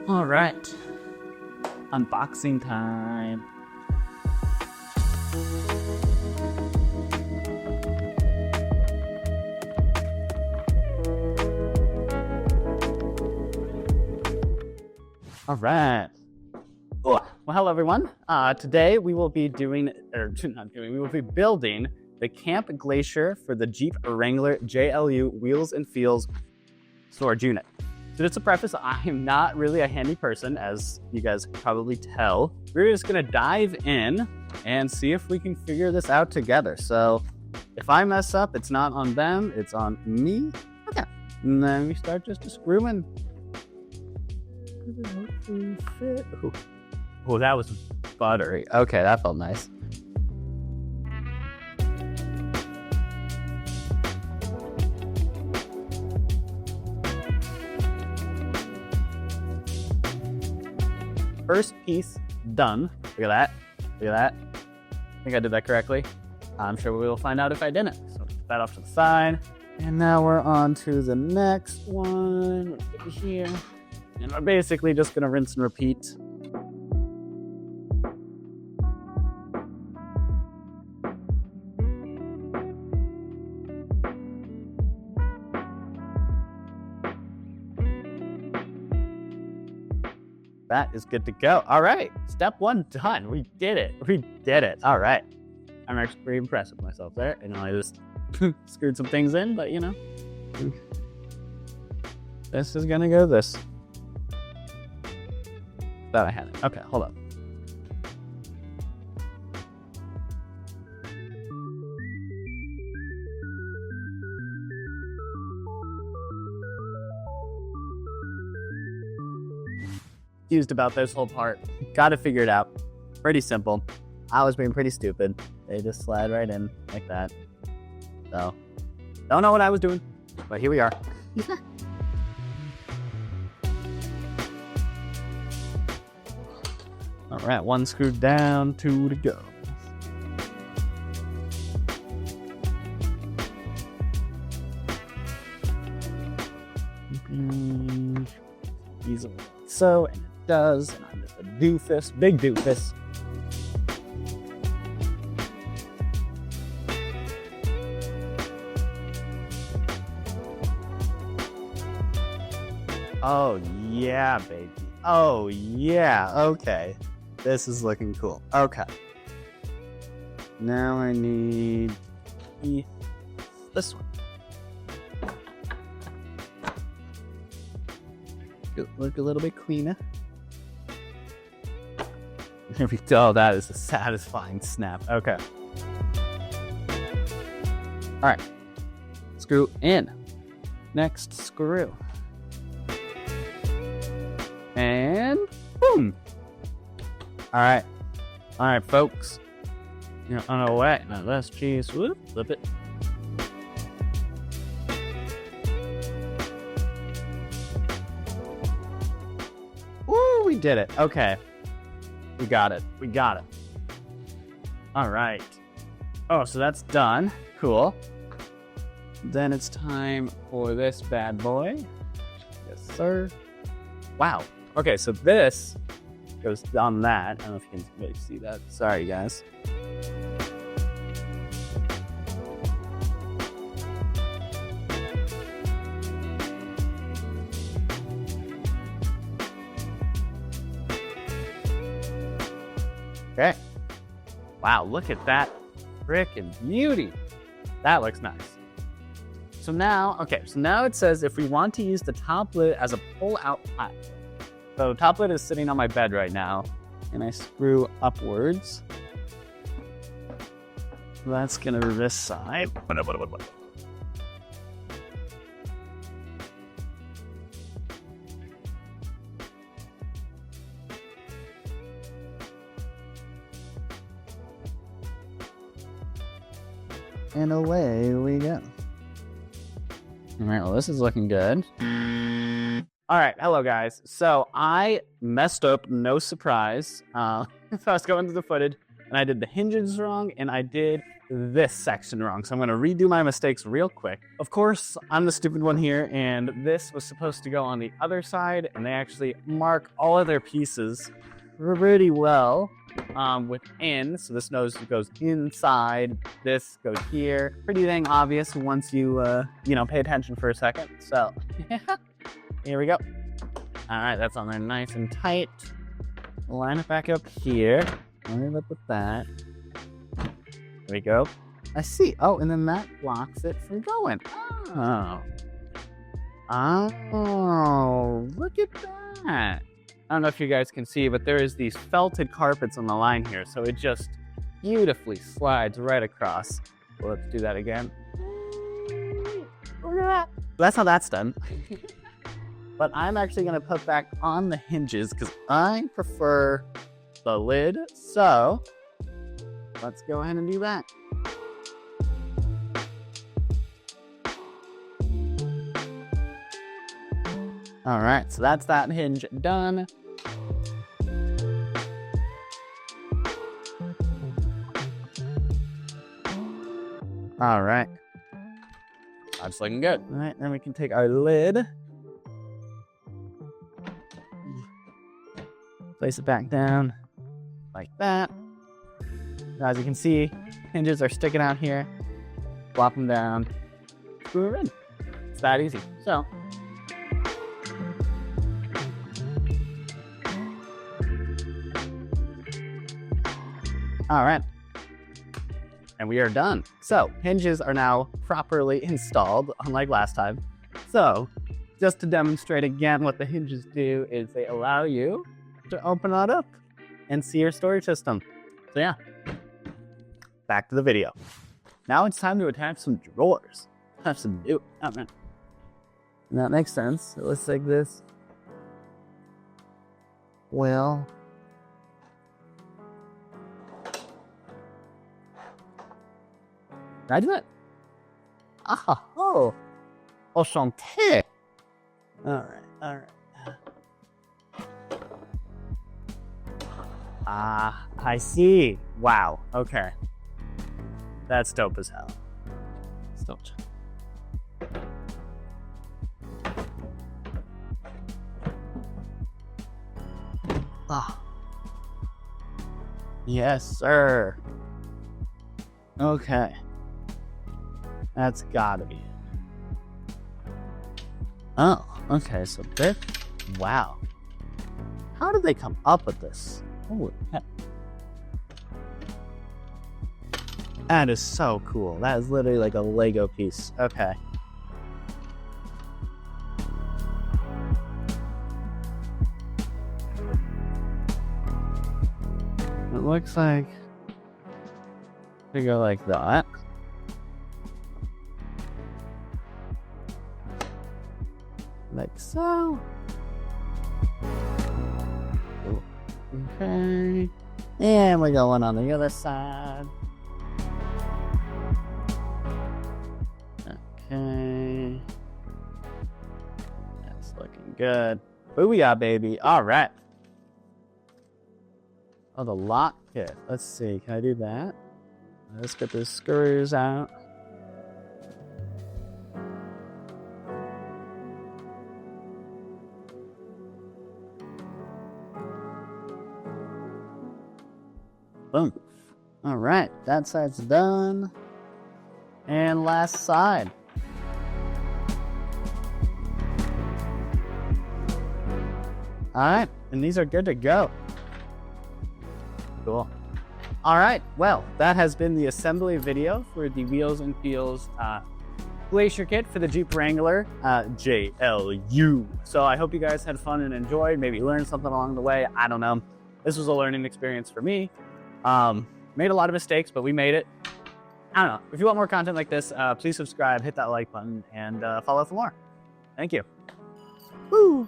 All right, unboxing time. All right. Well, hello everyone. Today we will be we will be building the Camp Glacier for the Jeep Wrangler JLU Wheels and Feels storage unit. So just to preface, I am not really a handy person, as you guys can probably tell. We're just gonna dive in and see if we can figure this out together. So if I mess up, it's not on them, it's on me. Okay. And then we start just screwing. Oh, that was buttery. Okay, that felt nice. First piece done. Look at that. Look at that. I think I did that correctly. I'm sure we will find out if I didn't. So put that off to the side. And now we're on to the next one. Over here. And we're basically just gonna rinse and repeat. That is good to go. All right, step one done. We did it. We did it. All right. I'm actually pretty impressed with myself there. I know I just screwed some things in, but you know, this is gonna go this. Thought I had it. Okay, hold up. Confused about this whole part. Gotta figure it out. Pretty simple. I was being pretty stupid. They just slide right in like that. So, don't know what I was doing, but here we are. All right, one screwed down, two to go. Easily so, and it does, and I'm just a doofus, big doofus. Oh yeah, baby. Oh yeah, okay. This is looking cool. Okay. Now I need this one. Look a little bit cleaner. There we go. That is a satisfying snap. Okay. All right. Screw in. Next screw. And boom. All right. All right, folks. You're on our way. Now let's just flip it. Woo, we did it. Okay. We got it. We got it. All right. Oh, so that's done. Cool. Then it's time for this bad boy. Yes, sir. Wow. Okay, so this goes on that. I don't know if you can really see that. Sorry, guys. Okay. Wow, look at that frickin' beauty. That looks nice. So now it says if we want to use the top lid as a pull-out platform. So top lid is sitting on my bed right now, and I screw upwards. So that's gonna be this side. And away we go. All right, well, this is looking good. All right, hello guys. So I messed up, no surprise. So I was going through the footage. and I did the hinges wrong, and I did this section wrong. So I'm gonna redo my mistakes real quick. Of course, I'm the stupid one here, and this was supposed to go on the other side, and they actually mark all of their pieces pretty well within. So this nose goes inside, this goes here. Pretty dang obvious once you, pay attention for a second. So, here we go. All right, that's on there nice and tight. Line it back up here. Line it up with that. There we go. I see. Oh, and then that blocks it from going. Oh. Oh, look at that. I don't know if you guys can see, but there is these felted carpets on the line here. So it just beautifully slides right across. Well, let's do that again. Look at that. That's how that's done. But I'm actually going to put back on the hinges because I prefer the lid. So let's go ahead and do that. All right, so that's that hinge done. All right. That's looking good. All right, then we can take our lid. Place it back down like that. Now, as you can see, hinges are sticking out here. Flop them down, screw her in. It's that easy. So, all right. And we are done. So, hinges are now properly installed, unlike last time. So, just to demonstrate again what the hinges do is they allow you to open that up and see your storage system. So yeah, back to the video. Now it's time to attach some drawers. Have some new, oh man. And that makes sense. It looks like this. Well, can I do that? Ah, oh, enchanté. All right. Ah, I see. Wow. Okay. That's dope as hell. Still. Ah. Yes, sir. Okay. That's gotta be it. Oh, okay. So this. Wow. How did they come up with this? Holy heck. That is so cool. That is literally like a Lego piece. Okay. It looks like they go like that. Like so. Okay. And we got one on the other side. Okay. That's looking good. Booyah, baby. All right. Oh, the lock kit. Let's see. Can I do that? Let's get the screws out. Boom. All right, that side's done. And last side. All right, and these are good to go. Cool. All right, well, that has been the assembly video for the Wheels and Feels Glacier kit for the Jeep Wrangler JLU. So I hope you guys had fun and enjoyed, maybe learned something along the way. I don't know. This was a learning experience for me. Made a lot of mistakes, but we made it. I don't know. If you want more content like this, please subscribe, hit that like button, and follow for more. Thank you. Woo!